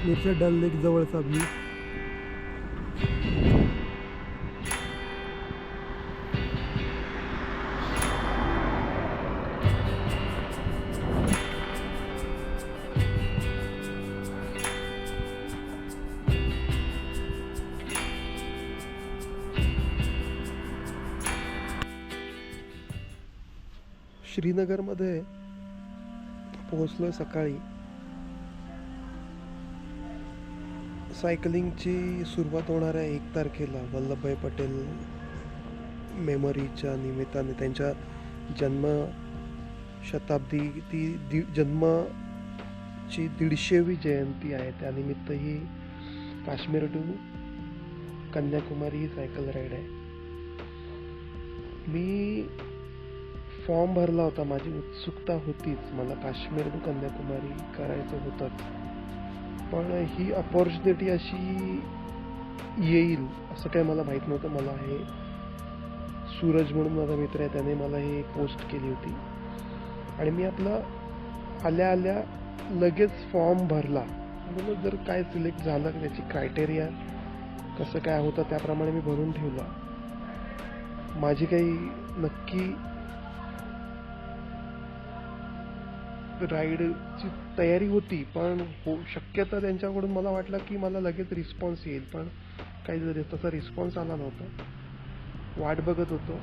मिरच्या डल लेक जवळचा व्ह्यू. श्रीनगरमध्ये पोहोचलोय सकाळी. सायकलिंगची सुरुवात होणार आहे 1 तारखेला वल्लभभाई पटेल मेमोरीच्या निमित्ताने. त्यांच्या जन्म शताब्दी ती जन्माची 150वी जयंती आहे. त्यानिमित्त ही काश्मीर टू कन्याकुमारी ही सायकल राईड आहे. मी फॉर्म भरला होता, माझी उत्सुकता होतीच, मला काश्मीर टू कन्याकुमारी करायचं होतंच. पण ही अपॉर्च्युनिटी अशी येईल असं काही मला माहीत नव्हतं. मला हे सूरज म्हणून माझा मित्र आहे, त्याने मला हे पोस्ट केली होती आणि मी आपला आल्या आल्या लगेच फॉर्म भरला. म्हणून जर काय सिलेक्ट झालं त्याची क्रायटेरिया कसं काय होतं त्याप्रमाणे मी भरून ठेवला. माझी काही नक्की राईडची तयारी होती, पण शक्यता त्यांच्याकडून मला वाटलं की मला लगेच रिस्पॉन्स येईल, पण काही तसा रिस्पॉन्स आला नव्हता. वाट बघत होतो.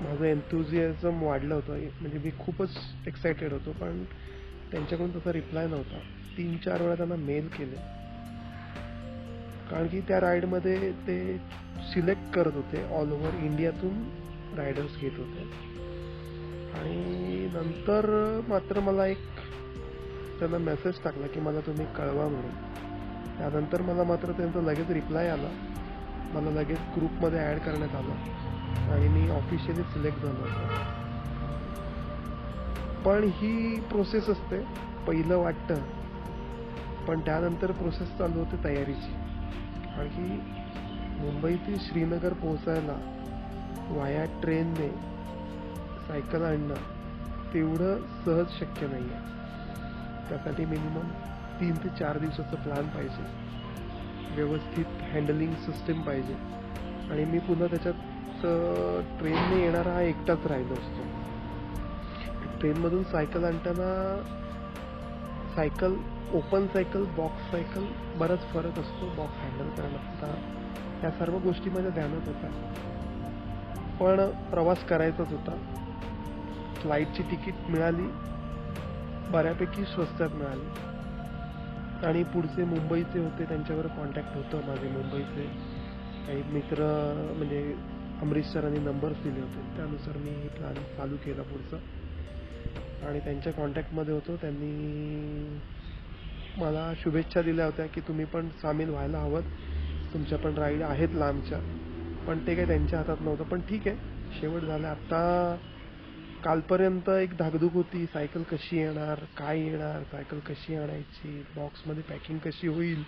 माझं एन्थुझियाझम वाढलं होतं, म्हणजे मी खूपच एक्सायटेड होतो, पण त्यांच्याकडून तसा रिप्लाय नव्हता. 3-4 वेळा त्यांना मेल केले, कारण की त्या राईडमध्ये ते सिलेक्ट करत होते, ऑल ओव्हर इंडियातून रायडर्स घेत होते. आणि नंतर मात्र मला एक त्यांना मेसेज टाकला की मला तुम्ही कळवा म्हणून. त्यानंतर मला मात्र त्यांचा लगेच रिप्लाय आला, मला लगेच ग्रुपमध्ये ॲड करण्यात आलं आणि मी ऑफिशियली सिलेक्ट झालो होतो. पण ही प्रोसेस असते, पहिलं वाटतं, पण त्यानंतर प्रोसेस चालू होते तयारीची. कारण की मुंबई ते श्रीनगर पोहोचायला वाया ट्रेनने सायकल आणणं तेवढं सहज शक्य नाही आहे. त्यासाठी मिनिमम 3 ते 4 दिवसाचा प्लॅन पाहिजे, व्यवस्थित हँडलिंग सिस्टीम पाहिजे. आणि मी पुन्हा त्याच्यात ट्रेनने येणारा हा एकटाच राहिलो असतो. ट्रेनमधून सायकल आणताना cycle, open cycle, box cycle बराच फरक असतो बॉक्स हँडल करण्याचा. या सर्व गोष्टी माझ्या ध्यानात होत्या, पण प्रवास करायचाच होता. फ्लाईटची तिकीट मिळाली, बऱ्यापैकी स्वस्तात मिळाली. आणि पुढचे मुंबईचे होते, त्यांच्यावर कॉन्टॅक्ट होतं माझे. मुंबईचे काही मित्र, म्हणजे अमरीश सरांनी नंबर्स दिले होते, त्यानुसार मी प्लॅन चालू केला पुढचा आणि त्यांच्या कॉन्टॅक्टमध्ये होतो. त्यांनी मला शुभेच्छा दिल्या होत्या की तुम्ही पण सामील व्हायला हवं, तुमच्या पण राईड आहेत लांबच्या. पण ते काही त्यांच्या हातात नव्हतं, पण ठीक आहे, शेवट झाला. आत्ता कालपर्यंत एक धाकधूक होती, सायकल कशी येणार, काय येणार, सायकल कशी आणायची, बॉक्समध्ये पॅकिंग कशी होईल,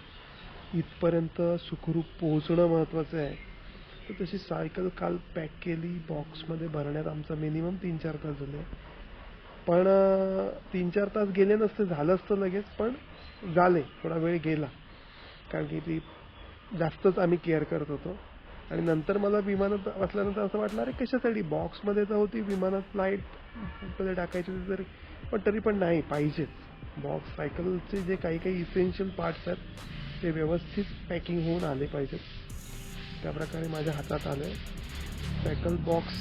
इथपर्यंत सुखरूप पोहोचणं महत्त्वाचं आहे. तर तशी सायकल काल पॅक केली, बॉक्समध्ये भरण्यात आमचा मिनिमम 3-4 तास झाले. पण 3-4 तास गेले नसते, झालं असतं लगेच, पण झाले, थोडा वेळ गेला, कारण की ती जास्तच आम्ही केअर करत होतो. आणि नंतर मला विमानात बसल्यानंतर असं वाटलं, अरे कशासाठी, बॉक्समध्ये तर होती, विमानात फ्लाईटमध्ये टाकायची होती तरी, पण तरी पण नाही, पाहिजेच बॉक्स. सायकलचे जे काही काही इसेन्शियल पार्ट्स आहेत ते व्यवस्थित पॅकिंग होऊन आले पाहिजेत. त्याप्रकारे माझ्या हातात आलं. सायकल बॉक्स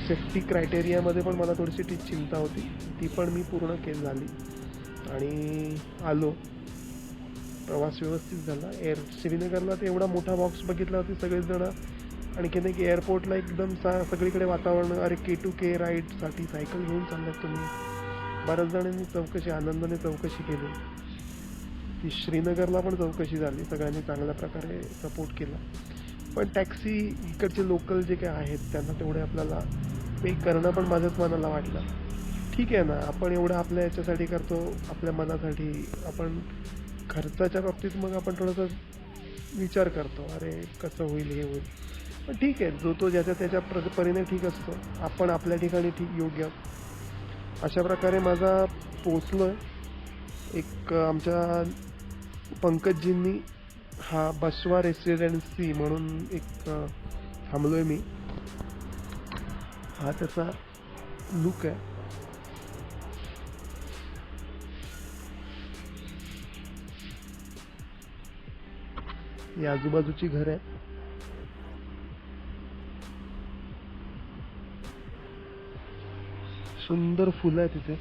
सेफ्टी क्रायटेरियामध्ये पण मला थोडीशी ती चिंता होती, ती पण मी पूर्ण केली झाली आणि आलो. प्रवास व्यवस्थित झाला. श्रीनगरला ते एवढा मोठा बॉक्स बघितला होती सगळेजण. आणखीन एक एअरपोर्टला एकदम सगळीकडे वातावरण, अरे K2K राईडसाठी सायकल घेऊन चालल्यात तुम्ही. बऱ्याच जणांनी चौकशी, आनंदाने चौकशी केली. ती श्रीनगरला पण चौकशी झाली, सगळ्यांनी चांगल्या प्रकारे सपोर्ट केला. पण टॅक्सी इकडचे लोकल जे काही आहेत त्यांना तेवढे आपल्याला पे करणं पण माझ्याच मनाला वाटलं. ठीक आहे ना, आपण एवढं आपल्या याच्यासाठी करतो, आपल्या मनासाठी. आपण खर्चाच्या बाबतीत मग आपण थोडंसं विचार करतो, अरे कसं होईल, हे होईल. पण ठीक आहे, जो तो ज्याच्या त्याच्या परीने ठीक असतो, आपण आपल्या ठिकाणी ठीक योग्य. अशा प्रकारे माझा पोचलो आहे. एक आमच्या पंकजजींनी हा बसवा रेसिडेन्सी म्हणून एक थांबलोय मी. हा त्याचा लुक आहे. ही आजूबाजूची घर आहे. सुंदर फुलं आहे तिथे.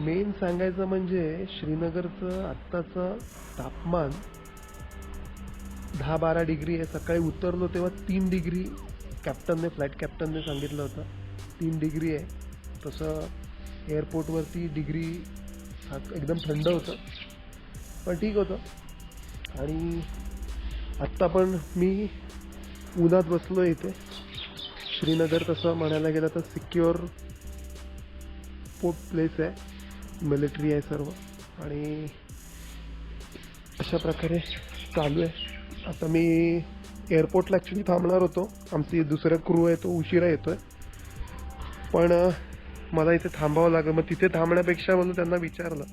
मेन सांगायचं म्हणजे श्रीनगरचं आत्ताचं तापमान 10-12 डिग्री आहे. सकाळी उतरलो तेव्हा 3 डिग्री फ्लाईट कॅप्टनने सांगितलं होतं. 3 डिग्री आहे. तसं एअरपोर्टवरती डिग्री एकदम थंड होतं, पण ठीक होतं. आणि आत्ता पण मी उन्हात बसलो इथे. श्रीनगर तसं म्हणायला गेलं तर सिक्युअर पोर्ट प्लेस आहे, मिलिटरी आहे सर्व, आणि अशा प्रकारे चालू आहे. आता मी एअरपोर्टला ॲक्च्युली थांबणार होतो. आमची दुसरा क्रू आहे तो उशिरा येतोय, पण मला इथे थांबावं लागलं. मग तिथे थांबण्यापेक्षा मला त्यांना विचारलं,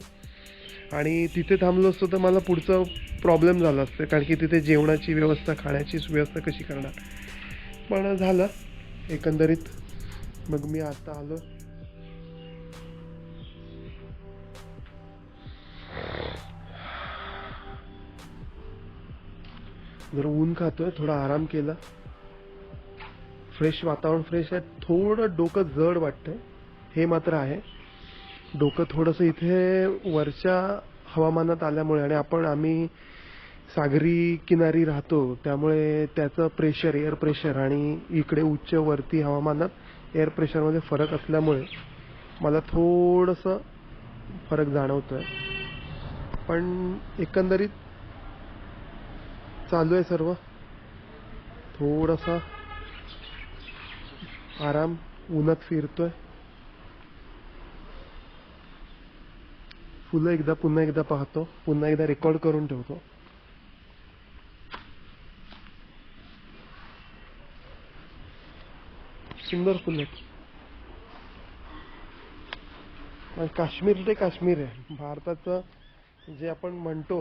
आणि तिथे थांबलो असतो तर मला पुढचा प्रॉब्लेम झाला असतं, कारण की तिथे जेवणाची व्यवस्था, खाण्याची व्यवस्था कशी करणार. पण झालं एकंदरीत. मग मी आता आलो. जर ऊन खातोय, थोडा आराम केला. फ्रेश वातावरण, फ्रेश आहे. थोडं डोकं जड वाटतंय, हे मात्र आहे. डोकं थोडंसं इथे वरच्या हवामानात आल्यामुळे, आणि आम्ही सागरी किनारी राहतो, त्यामुळे त्याचं प्रेशर, एअर प्रेशर, आणि इकडे उच्च वरती हवामानात एअर प्रेशरमध्ये फरक असल्यामुळे मला थोडंसं फरक जाणवतोय. पण एकंदरीत चालू आहे सर्व. थोडासा आराम, उन्हात फिरतोय. फुलं पुन्हा एकदा पाहतो, पुन्हा एकदा रेकॉर्ड करून ठेवतो. सुंदर फुलं आहेत. काश्मीर ते काश्मीर आहे. भारताचं जे आपण म्हणतो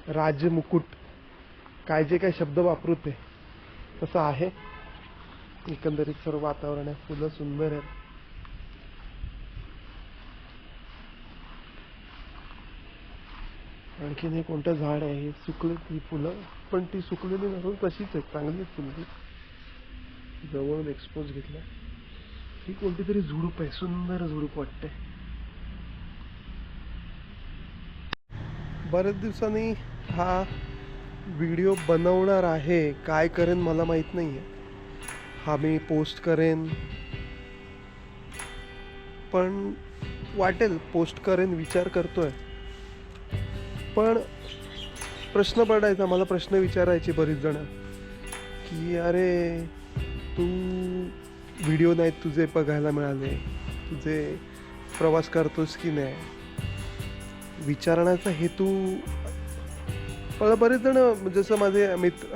राजमुकुट, काय जे काय शब्द वापरू ते तसं आहे. एकंदरीत सर्व वातावरण आहे. फुलं सुंदर आहेत. आणखीन हे कोणतं झाड आहे, हे सुकले ती फुलं, पण ती सुकलेली नसून तशीच आहेत, चांगलीच फुलं. जवळून एक्सपोज घेतला. ही कोणती तरी झुडूप आहे, सुंदर झुडूप वाटते. बऱ्याच दिवसांनी हा व्हिडिओ बनवणार आहे. काय करेन मला माहित नाहीये. हा मी पोस्ट करेन, पण वाटेल पोस्ट करेन, विचार करतोय. पण प्रश्न पडायचा, मला प्रश्न विचारायचे बरीच जण की अरे तू व्हिडिओ नाहीत तुझे बघायला मिळाले, तुझे प्रवास करतोस की नाही, विचारण्याचा हेतू. मला बरेच जण, जसं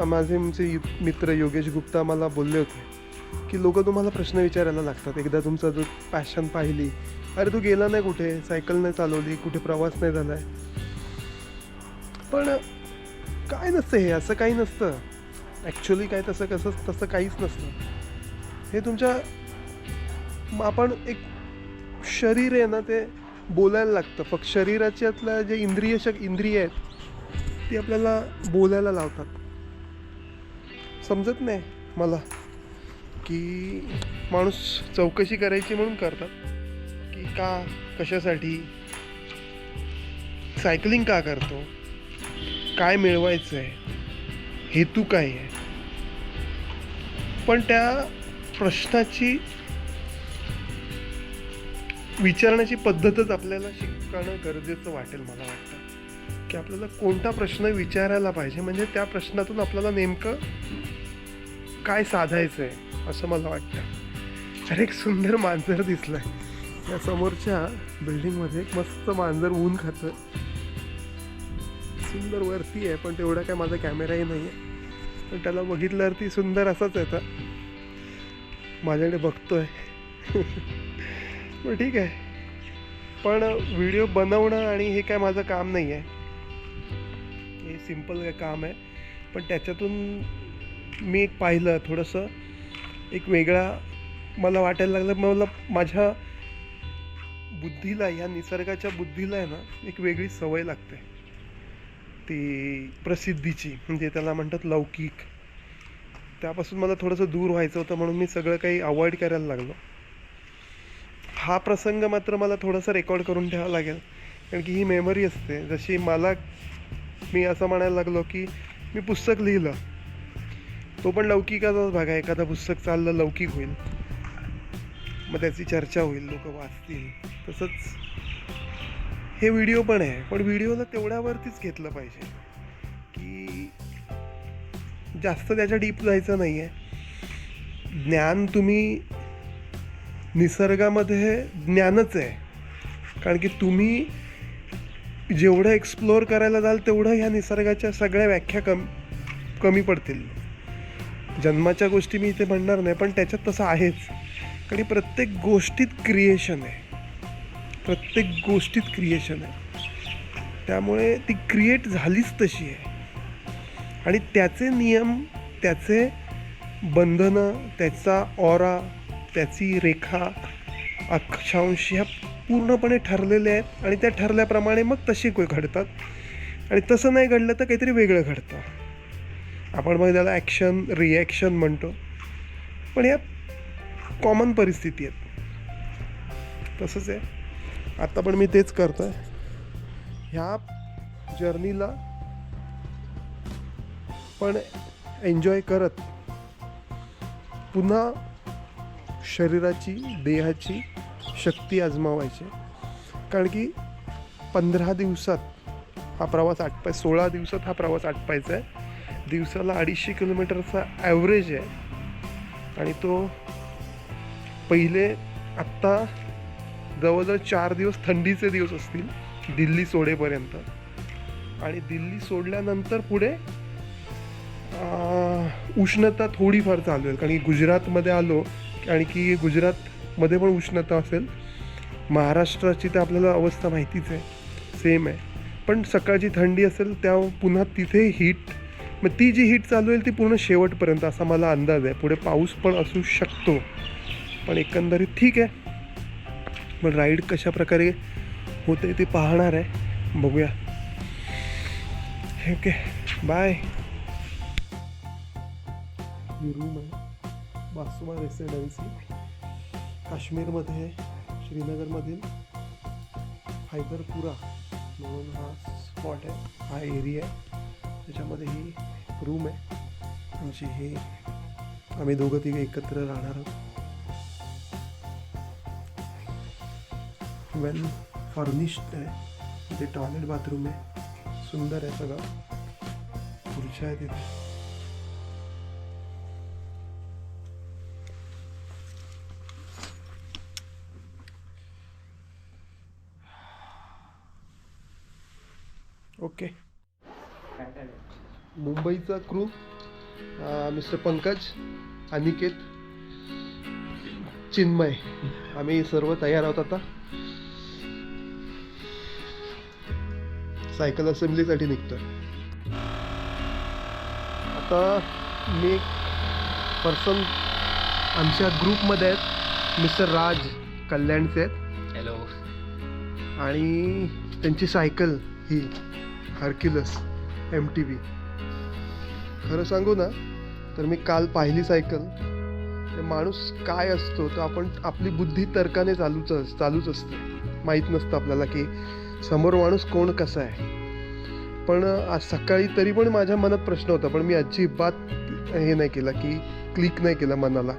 माझे मित्र योगेश गुप्ता मला बोलले होते की लोक तुम्हाला प्रश्न विचारायला लागतात एकदा तुमचा जो पॅशन पाहिली. अरे तू गेला नाही कुठे, सायकल नाही चालवली, कुठे प्रवास नाही झालाय. पण काय नसतं हे, असं काही नसतं ॲक्च्युली. काय तसं काहीच नसतं. हे तुमच्या, आपण एक शरीर आहे ना, ते बोलायला लागतं. फक्त शरीराच्यातल्या जे इंद्रिय आहेत ती आपल्याला बोलायला लावतात. समजत नाही मला की माणूस चौकशी करायची म्हणून करतात की का, कशासाठी, सायकलिंग का करतो, काय मिळवायचं आहे, हेतू काय आहे. पण त्या प्रश्नाची विचारण्याची पद्धतच आपल्याला शिकणं गरजेचं वाटेल. मला वाटतं की आपल्याला कोणता प्रश्न विचारायला पाहिजे, म्हणजे त्या प्रश्नातून आपल्याला नेमकं काय साधायचं आहे असं मला वाटतं. अरे एक सुंदर मांजर दिसलंय या समोरच्या बिल्डिंगमध्ये. एक मस्त मांजर ऊन खातं, सुंदर वरती आहे, पण तेवढा काय माझा कॅमेराही नाही आहे. पण त्याला बघितल्यावरती सुंदर असाच येतं, माझ्याकडे बघतोय. पण ठीक आहे, पण व्हिडिओ बनवणं आणि हे काय माझं काम नाही आहे, हे सिम्पल काम आहे. पण त्याच्यातून मी एक पाहिलं थोडंसं एक वेगळा मला वाटायला लागलं. मला माझ्या बुद्धीला, या निसर्गाच्या बुद्धीला आहे ना एक वेगळी सवय लागते ती प्रसिद्धीची, म्हणजे त्याला म्हणतात लौकिक. त्यापासून मला थोडंसं दूर व्हायचं होतं, म्हणून मी सगळं काही अवॉइड करायला लागलो. हा प्रसंग मात्र मला थोडासा रेकॉर्ड करून ठेवावा लागेल, कारण की ही मेमरी असते. जशी मी असं म्हणायला लागलो की मी पुस्तक लिहिलं, तो पण लौकिकाचाच भाग आहे. एखादा पुस्तक चाललं लौकिक होईल, मग त्याची चर्चा होईल, लोक वाचतील. तसंच हे व्हिडिओ पण आहे, पण व्हिडिओला तेवढ्यावरतीच घेतलं पाहिजे की जास्त त्याच्या डीप जायचं नाही आहे. ज्ञान तुम्ही निसर्गामध्ये ज्ञानच आहे, कारण की तुम्ही जेवढं एक्सप्लोअर करायला जाल तेवढं ह्या निसर्गाच्या सगळ्या व्याख्या कमी पडतील. जन्माच्या गोष्टी मी इथे म्हणणार नाही, पण त्याच्यात तसं आहेच, कारण प्रत्येक गोष्टीत क्रिएशन आहे, प्रत्येक गोष्टीत क्रिएशन आहे. त्यामुळे ती क्रिएट झालीच तशी आहे, आणि त्याचे नियम, त्याचे बंधनं, त्याचा ऑरा, त्याची रेखा, अक्षांश ह्या पूर्णपणे ठरलेले आहेत, आणि त्या ठरल्याप्रमाणे मग तसे घडतात. आणि तसं नाही घडलं तर काहीतरी वेगळं घडतं. आपण मग त्याला ॲक्शन रिॲक्शन म्हणतो, पण ह्या कॉमन परिस्थिती आहेत. तसंच आहे आता पण मी तेच करतो आहे. ह्या जर्नीला पण एन्जॉय करत पुन्हा शरीराची, देहाची शक्ती आजमावायची, कारण की 15 दिवसात हा प्रवास 16 दिवसात हा प्रवास आटपायचा आहे. दिवसाला 250 किलोमीटरचा ॲव्हरेज आहे, आणि तो पहिले आत्ता जवळजवळ 4 दिवस थंडीचे दिवस असतील दिल्ली सोडेपर्यंत, आणि दिल्ली सोडल्यानंतर पुढे उष्णता थोडीफार चालू आहे, कारण की गुजरातमध्ये आलो, आणि की गुजरातमध्ये पण उष्णता असेल. महाराष्ट्राची तर आपल्याला अवस्था माहितीच आहे, सेम आहे. पण सकाळची थंडी असेल, त्या पुन्हा तिथे हीट, मग ती जी हीट चालू आहे ती पूर्ण शेवटपर्यंत असा मला अंदाज आहे. पुढे पाऊस पण असू शकतो, पण एकंदरीत ठीक आहे. पण राईड कशा प्रकारे होते ते पाहणार आहे, बघूया. Okay, bye. ही रूम आहे बासुमा रेसिडेन्सी, काश्मीरमध्ये, श्रीनगरमधील हैदरपुरा म्हणून हा स्पॉट आहे, हा एरिया आहे. त्याच्यामध्ये ही रूम आहे आमची. ही आम्ही दोघं तिघे एकत्र राहणार आहोत. वेल फर्निश्ड आहे, तिथे टॉयलेट बाथरूम आहे, सुंदर आहे सगळं, खुर्च्या आहे तिथे. ओके. मुंबईचा क्रू मिस्टर पंकज, अनिकेत, चिन्मय, आम्ही सर्व तयार आहोत आता सायकल असेंब्लीसाठी निघतोय. आता मी एक पर्सन आमच्या ग्रुपमध्ये आहेत, मिस्टर राज कल्याणचे आहेत. हॅलो. आणि त्यांची सायकल ही हर्क्युलस MTB. खरं सांगू ना तर मी काल पाहिली सायकल. ते माणूस काय असतो तर आपण आपली बुद्धी तर्काने चालूच असते. माहीत नसतं आपल्याला की समोर माणूस कोण कसा आहे. पण आज सकाळी तरी पण माझ्या मनात प्रश्न होता, पण मी अजिबात हे नाही केला की क्लिक नाही केलं मनाला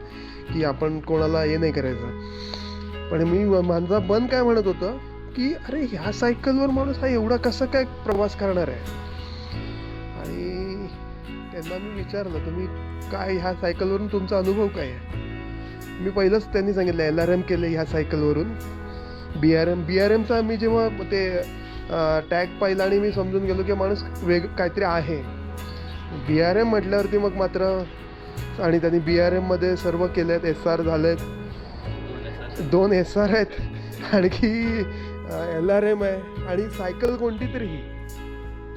की आपण कोणाला हे नाही करायचं. पण माझा मन काय म्हणत होतं की अरे ह्या सायकलवर माणूस हा एवढा कसा काय प्रवास करणार आहे. आणि त्यांना मी विचारलं तुम्ही काय ह्या सायकलवरून तुमचा अनुभव काय आहे. मी पहिलंच त्यांनी सांगितलं LRM केलं ह्या सायकलवरून. BRMचा मी जेव्हा ते टॅग पाहिला आणि मी समजून गेलो की माणूस काहीतरी आहे. BRM म्हटल्यावरती मग मात्र, आणि त्यांनी BRM मध्ये सर्व केलेत, SR झालेत, 2 SR आहेत, आणखी LRM आहे आणि सायकल कोणती तरी ही.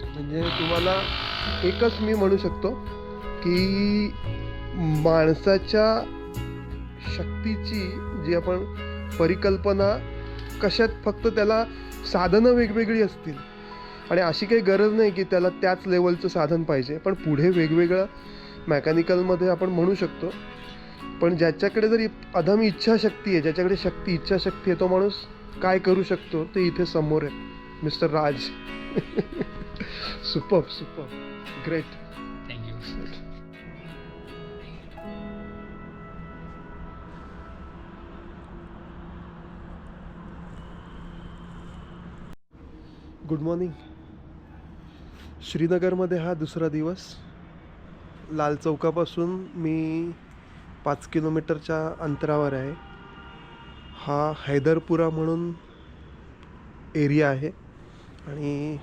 म्हणजे तुम्हाला एकच मी म्हणू शकतो की माणसाच्या शक्तीची जी आपण परिकल्पना कशात, फक्त त्याला साधनं वेगवेगळी असतील आणि अशी काही गरज नाही की त्याला त्याच लेवलचं साधन पाहिजे, पण पुढे वेगवेगळं मेकॅनिकलमध्ये आपण म्हणू शकतो. पण ज्याच्याकडे जर अधम इच्छाशक्ती आहे, ज्याच्याकडे इच्छाशक्ती आहे, तो माणूस काय करू शकतो ते इथे समोर आहे. Mister Raj. Super great. Thank you. Good morning. श्रीनगरमध्ये हा दुसरा दिवस. लाल चौकापासून मी 5 किलोमीटरच्या अंतरावर आहे. हा हैदरपुरा म्हणून एरिया आहे आणि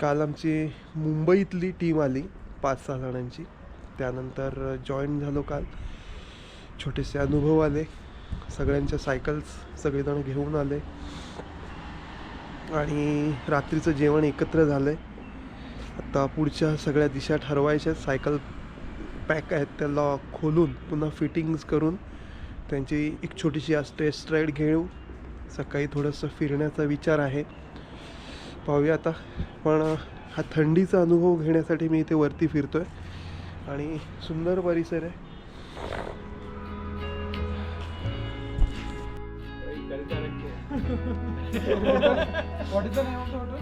काल आमची मुंबईतली टीम आली 5-6 जणांची. त्यानंतर जॉईन झालो काल. छोटेसे अनुभव आले, सगळ्यांच्या सायकल्स सगळेजण घेऊन आले आणि रात्रीचं जेवण एकत्र झालं आहे. आता पुढच्या सगळ्या दिशा ठरवायच्या. सायकल पॅक आहेत त्याला खोलून पुन्हा फिटिंग्स करून त्यांची एक छोटीशी आज टेस्ट राईड घेऊ. सकाळी थोडंसं फिरण्याचा विचार आहे, पाहूया आता. पण हा थंडीचा अनुभव घेण्यासाठी मी इथे वरती फिरतोय आणि सुंदर परिसर आहे. What is the name of the hotel?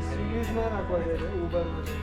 Swiggy is not acquired, Uber मध्ये.